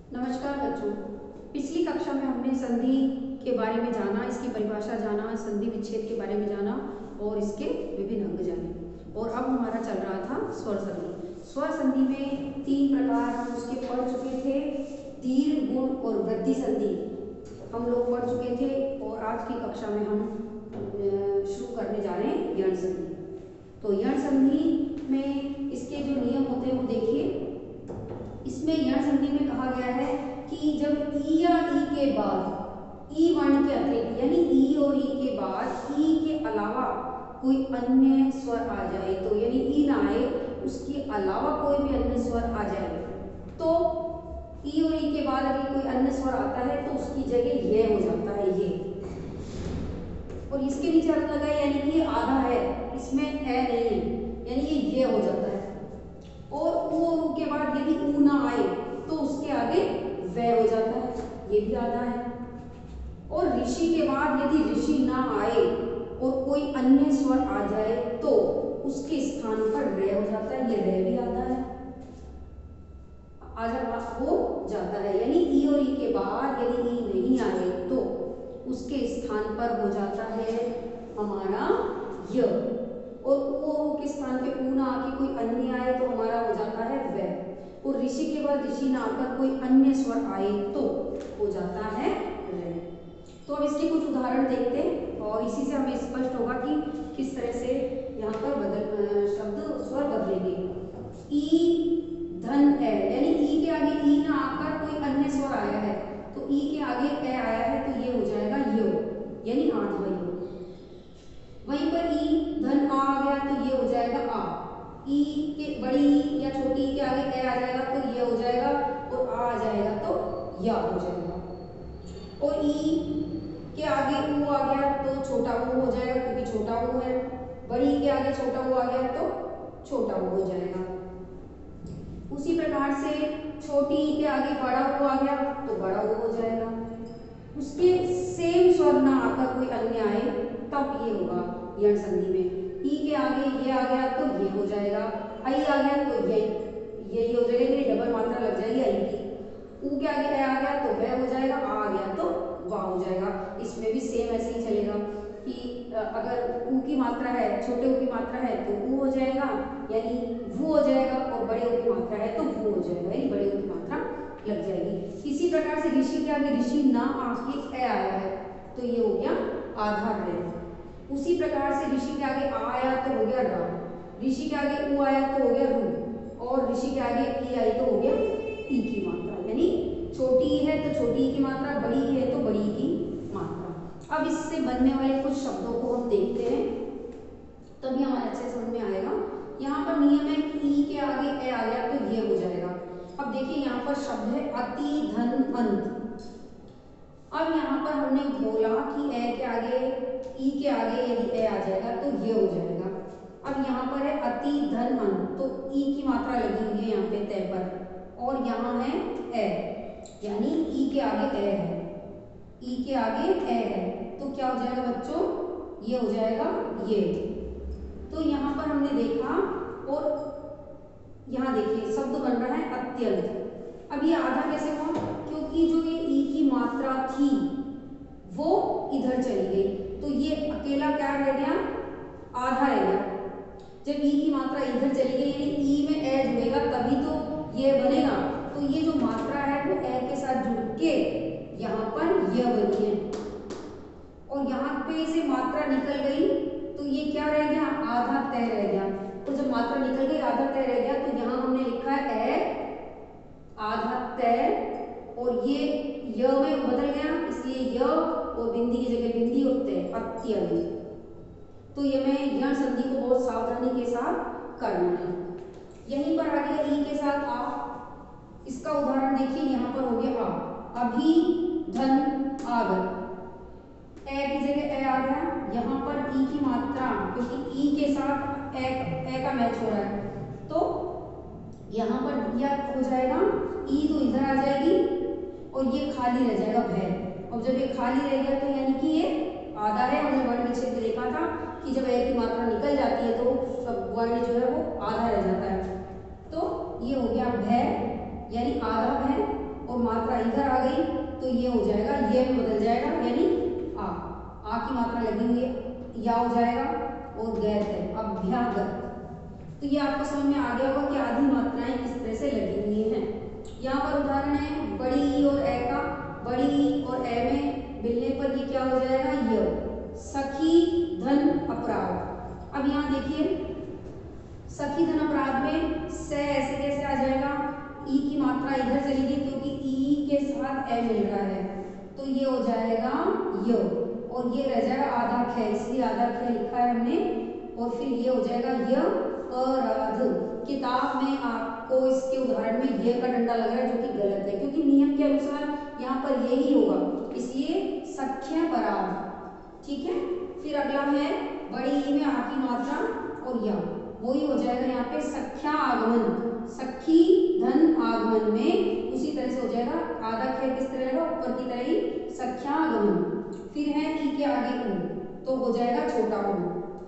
नमस्कार बच्चों। पिछली कक्षा में हमने संधि के बारे में जाना, इसकी परिभाषा जाना, संधि विच्छेद के बारे में जाना और इसके विभिन्न अंग जाने। और अब हमारा चल रहा था स्वर संधि। स्वर संधि में तीन प्रकार हम उसके पढ़ चुके थे, दीर्घ, गुण और वृद्धि संधि हम लोग पढ़ चुके थे। और आज की कक्षा में हम शुरू करने जा रहे हैं यण संधि। तो यण संधि में इसके जो नियम होते हैं वो देखिए। इसमें यण संधि में कहा गया है कि जब ई या ई के बाद ई वर्ण के अतिरिक्त यानी ई और ई के बाद ई के अलावा कोई अन्य स्वर आ जाए, तो यानी ई ना आए, उसके अलावा कोई भी अन्य स्वर आ जाए, तो ई और ई के बाद अगर कोई अन्य स्वर आता है तो उसकी जगह ये हो जाता है ये। और इसके नीचे अर्थ लगा है यानी कि आधा है, इसमें ए नहीं है, यानी ये हो जाता है। और ऊ और ऊ के बाद यदि ऊ ना आए तो उसके आगे व हो जाता है, ये भी आधा है। और ऋषि के बाद यदि ऋषि ना आए और कोई अन्य स्वर आ जाए तो उसके स्थान पर रे हो जाता है, ये रे भी आधा है, आधा हो जाता है। यानी ई और ई के बाद यदि ई नहीं आए तो उसके स्थान पर हो जाता है हमारा य। और ऊ के स्थान पे ऊ ना आके कोई अन्य आए तो हमारा हो जाता है व। और ऋषि के बाद ऋषि ना आकर कोई अन्य स्वर आए तो हो जाता है रे। तो अब इसके कुछ उदाहरण देखते हैं और इसी से हमें स्पष्ट होगा कि किस तरह से यहाँ पर शब्द स्वर बदलेंगे। ई धन ए, यानी ई के आगे ई ना आकर कोई अन्य स्वर आया है तो ई के आगे ए आया है तो ये हो जाएगा यो, यानी आधा यो। वहीं पर ई धन आ गया तो ये हो जाएगा आ। ई के बड़ी ई या छोटी ई के आगे ए आ जाएगा तो ये हो जाएगा, और आ जाएगा तो या हो जाएगा। और ई के आगे ऊ आ गया तो छोटा ऊ हो जाएगा क्योंकि छोटा ऊ है। बड़ी ई के आगे छोटा ऊ आ गया तो छोटा ऊ हो जाएगा। उसी प्रकार से छोटी ई के आगे बड़ा ऊ आ गया तो बड़ा ऊ हो जाएगा। उसके सेम स्वर ना आकर कोई अन्य आए तब ये होगा यण संधि में। ई के आगे ये आ गया तो ये हो जाएगा, आई आ गया तो ये हो जाएगा, ये डबल मात्रा लग जाएगी आई की। ऊ के आगे ए आ गया तो वह हो जाएगा, आ गया तो वाह हो जाएगा। इसमें भी सेम ऐसे ही चलेगा कि अगर ऊ की मात्रा है, छोटे ऊ की मात्रा है तो ऊ हो जाएगा यानी वो हो जाएगा, और बड़े ऊ की मात्रा है तो वो हो जाएगा यानी बड़े ऊ की मात्रा लग जाएगी। इसी प्रकार से ऋषि के आगे ऋषि ना आके ए आया है तो ये हो गया आधा रे। उसी प्रकार से ऋषि के आगे आ आया तो हो गया रा, ऋषि के आगे ऊ आया तो हो गया रू, और ऋषि के आगे ई आई तो हो गया ई की मात्रा। यानी छोटी ई है तो छोटी ई की मात्रा, बड़ी ई है तो बड़ी ई की मात्रा। अब इससे बनने वाले कुछ शब्दों को हम देखते हैं तभी हमारे अच्छे समझ में आएगा। यहाँ पर नियम है कि ई के आगे ए आ गया तो ये हो जाएगा। अब देखिए यहाँ पर शब्द है अति धन अंत। अब यहाँ पर हमने बोला कि ए के आगे ई के आगे यदि ए आ जाएगा तो ये हो जाएगा। अब यहाँ पर है अति धन अंत तो ई की मात्रा लगी हुई है यहाँ पे तय पर, और यहाँ है ए यानी ई के आगे ए है, ई के आगे ए है तो क्या हो जाएगा बच्चों, ये हो जाएगा ये। तो यहाँ पर हमने देखा, और यहाँ देखिए शब्द बन रहा है अत्यंत। अब ये आधा कैसे हुआ, क्योंकि जो ये ई की मात्रा थी वो इधर चली गई तो ये अकेला क्या रह गया, आधा रह गया। जब ई की मात्रा इधर चली गई यानी ई में ए जुड़ेगा तभी तो ये बनेगा, तो ये जो मात्रा है वो ए के साथ जुड़ के यहाँ पर यह बनी है, और यहाँ पे से मात्रा निकल गई तो ये क्या रह गया, आधा तय रह गया। तो जब मात्रा निकल गई आधा तय रह गया तो यहाँ हमने लिखा है ए आधा तय, और ये य में बदल गया इसलिए य, और बिंदी की जगह बिंदी और तय अत्यंत। तो ये मैं यण संधि को बहुत सावधानी के साथ करना है। यहीं पर आ गया ई के साथ आ, इसका उदाहरण देखिए यहाँ पर हो गया आ, अभी धन आगर, ए की जगह ए आ गया, यहाँ पर ई की मात्रा क्योंकि ई के साथ ए का मैच हो रहा है तो यहाँ पर यह हो जाएगा, ई तो इधर आ जाएगी और ये खाली रह जाएगा भय। और जब ये खाली रह गया तो यानी कि ये आधा है। हमने वर्ण विच्छेद में देखा था कि जब ए की मात्रा निकल जाती है तो सब वर्ण जो है वो आधा रह जाता है। तो ये हो गया भय यानी आधा भय, और और मात्रा इधर आ गई तो ये हो जाएगा, ये में बदल जाएगा, यानी आ की मात्रा लगी हुई है, या हो जाएगा, और गैर है अभ्यागत। तो ये आपको समझ में आ गया होगा कि आधी मात्राएं किस तरह से लगी हुई हैं। यहाँ पर उदाहरण है बड़ी ई और ए का। बड़ी ई और ए में मिलने पर ये क्या हो जाएगा, य। सखी धन अपराध। अब यहाँ देखिए सखी धन अपराध में से ऐसे कैसे आ जाएगा, ई की मात्रा इधर चली गई क्योंकि ई के साथ ए मिल रहा है, तो ये हो जाएगा य, और ये रह जाएगा आधा ख, इसलिए आधा ख लिखा है हमने, और फिर ये हो जाएगा य अराध। किताब में आपको इसके उदाहरण में ये का डंडा लग रहा है, जो कि गलत है, क्योंकि नियम के अनुसार यहाँ पर यही होगा, इसलिए सख्य पराध। ठीक है। फिर अगला है बड़ी ई में आ की मात्रा और या, वही हो जाएगा यहाँ पे सख्या आगमन। सखी धन आगमन में उसी तरह से हो जाएगा, आधा ख किस तरह रहेगा, ऊपर की तरह ही सख्या आगमन। फिर है ई के आगे ऊ, तो हो जाएगा छोटा ऊ,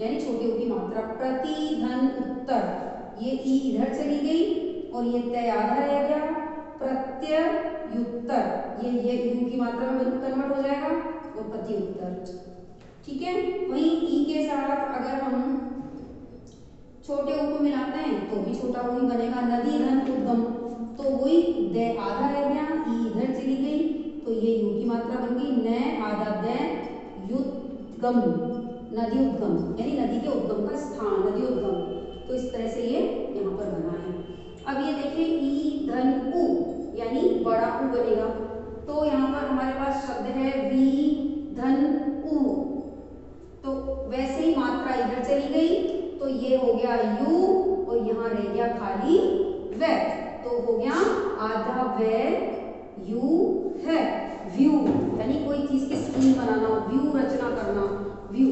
यानी छोटे ऊ की मात्रा। प्रति धन उत्तर, ये ई इधर चली गई और ये तय आधा रह गया। प्रत्युत्तर, ये यू की मात्रा में कन्वर्ट हो जाएगा, और प्रत्युत्तर। ठीक है। वहीं ई के साथ अगर हम छोटे ऊ को मिलाते हैं तो भी छोटा ऊ ही बनेगा। नदी धन उद्गम, तो वही दे आधा रह गया, ई इधर चली गई, तो ये यू की मात्रा बन गई। न आधा दे युद्गम, नदी उद्गम, यानी नदी के उद्गम का स्थान, नदी उद्गम। तो इस तरह से ये यहाँ पर बना है। अब ये देखिए ई धन उ, यानी बड़ा उ बनेगा। तो यहाँ पर हमारे पास शब्द है वी धन उ, तो वैसे ही मात्रा इधर चली गई, तो ये हो गया यू, और यहाँ रह गया खाली वे, तो हो गया आधा वे यू है। व्यू, यानी कोई चीज की स्कीम बनाना, व्यू रचना करना, व्यू।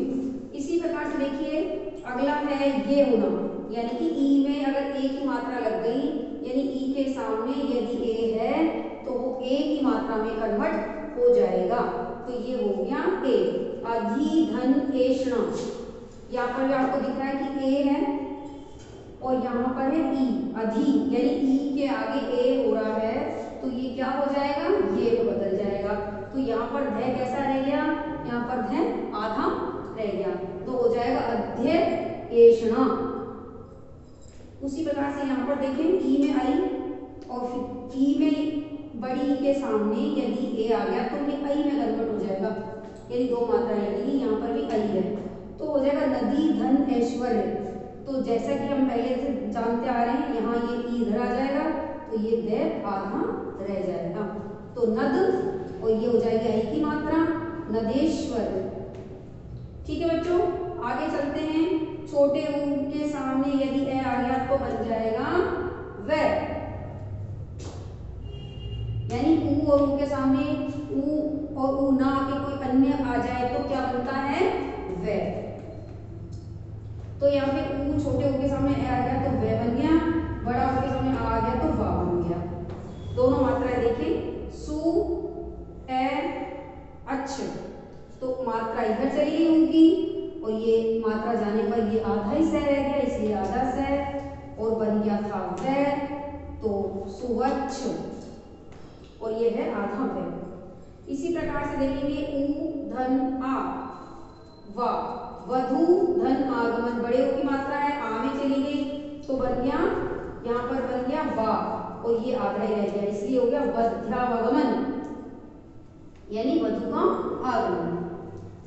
इसी प्रकार से देखिए अगला है ये होना, यानी कि ई में अगर ए की मात्रा लग गई, यानी ई के सामने यदि ए है तो वो ए की मात्रा में कन्वर्ट हो जाएगा, तो ये हो गया ए। अधि धन एषणा, यहाँ पर भी आपको दिख रहा है कि ए है और यहाँ पर है ई, अधि, यानी ई के आगे ए हो रहा है, तो ये क्या हो जाएगा, ये बदल जाएगा। तो यहाँ पर ध कैसा रह गया, यहाँ पर ध आधा रह गया, तो हो जाएगा अध्ययेषणा। उसी प्रकार से यहाँ पर देखें ई में आई, और फिर ई में बड़ी ई के सामने यदि ए आ गया तो ये आई में कन्वर्ट हो जाएगा, यानी दो मात्राएं लगेगी, यहाँ पर भी आई है, तो हो जाएगा नदी धन ऐश्वर्य। तो जैसा कि हम पहले से जानते आ रहे हैं, यहाँ ये ई इधर आ जाएगा, तो ये द आधा रह जाएगा, तो नद, और ये हो जाएगी आई की मात्रा, नदेश्वर। ठीक है बच्चों, आगे चलते हैं। छोटे ऊ के सामने यदि ए आ गया तो बन जाएगा वे, यानी ऊ और ऊ के सामने ऊ और ऊ ना आके कोई अन्य आ जाए तो क्या बनता है, वे। तो यहाँ पे ऊ छोटे ऊ के सामने ए आ गया तो वे बन गया, बड़ा ऊ के सामने आ गया तो वा बन गया। दोनों मात्राएं देखें, सु ए अच्छ, तो मात्रा इधर चली गई उनकी, और ये मात्रा जाने पर ये आधा ही सह रह गया, इसलिए आधा सह, और बन गया था वे, तो सुवच्छ, और ये है आधा वे। इसी प्रकार से देखेंगे ऊ धन आ, वा, वधु धन आगमन, बड़े ऊ की मात्रा है, आ में चली गई, तो बन गया, यहाँ पर बन गया वा, और ये आधा ही रह गया, इसलिए हो गया वध्यावगमन, यानी वधु का आगमन।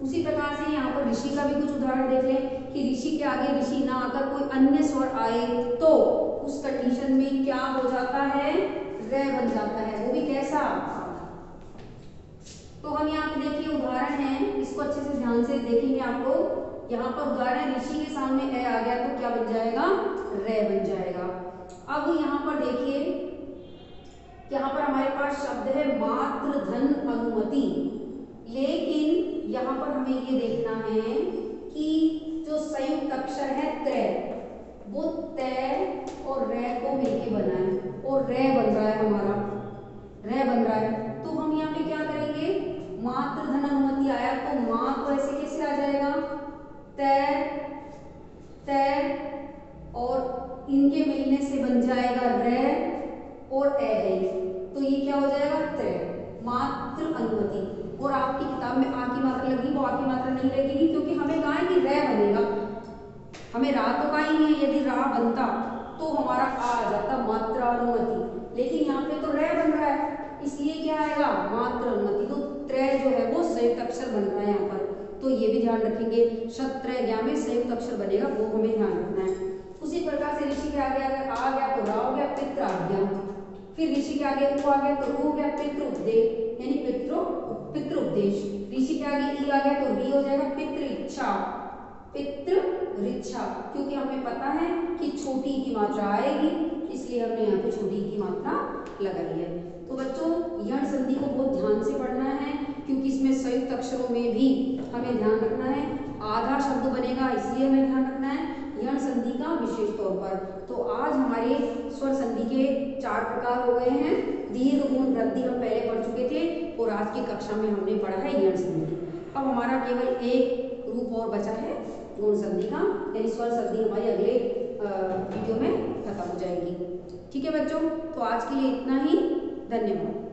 उसी प्रकार से यहाँ पर ऋषि का भी कुछ उदाहरण देख लें कि ऋषि के आगे ऋषि ना आकर कोई अन्य स्वर आए तो उस कंडीशन में क्या हो जाता है, रे बन जाता है, वो भी कैसा। तो हम यहाँ पे देखिए उदाहरण है, इसको अच्छे से ध्यान से देखेंगे आप लोग। यहाँ पर उदाहरण ऋषि के सामने ए आ गया तो क्या बन जाएगा, रे बन जाएगा। अब यहाँ पर देखिए, यहाँ पर हमारे पास शब्द है मात्र धन अनुमति, लेकिन यहाँ पर हमें ये देखना है कि जो संयुक्त अक्षर है त्रय, वो तय और रे को मिलके बना है, और रे बन रहा है हमारा, रे बन रहा है। तो हम यहाँ पे क्या करेंगे, मात्र धन अनुमति आया तो माँ को ऐसे कैसे आ जाएगा, तय, तय, और इनके मिलने से बन जाएगा रे, और ए है, तो ये क्या हो जाएगा नहीं लगेगी, क्योंकि हमें कहा है कि रे बनेगा, हमें रा तो कहा ही नहीं है। यदि रा बनता तो हमारा आ जाता मात्रानुमति, लेकिन यहाँ पे तो रे बन रहा है, इसलिए क्या आएगा मात्रानुमति। तो त्रय जो है वो संयुक्त अक्षर बन रहा है यहाँ पर, तो ये भी ध्यान रखेंगे। शत्रय ज्ञा में संयुक्त अक्षर बनेगा, वो हमें ध्यान रखना है। उसी प्रकार से ऋषि के आगे अगर आ गया तो रा हो गया पित्र आज्ञा, फिर ऋषि के आगे उ आ गया तो रू हो गया पितृ उपदेश, यानी पितृ उपदेश। ऋषि के आगे ई आ गया तो री हो जाएगा पितृ इच्छा, पितृ इच्छा, क्योंकि हमें पता है कि छोटी की मात्रा आएगी, इसलिए हमने यहाँ पे छोटी की मात्रा लगाई है। तो बच्चों यण संधि को बहुत ध्यान से पढ़ना है, क्योंकि इसमें संयुक्त अक्षरों में भी हमें ध्यान रखना है। आधा शब्द बनेगा, इसलिए हमें ध्यान रखना है यण संधि का विशेष तौर पर। तो आज हमारे स्वर संधि के 4 प्रकार हो गए हैं। दीर्घ गुण वृद्धि हम पहले पढ़ चुके थे, और आज की कक्षा में हमने पढ़ा है यण संधि। अब हमारा केवल एक रूप और बचा है गुण संधि का, यानी स्वर संधि हमारी अगले वीडियो में खत्म हो जाएगी। ठीक है बच्चों, तो आज के लिए इतना ही। धन्यवाद।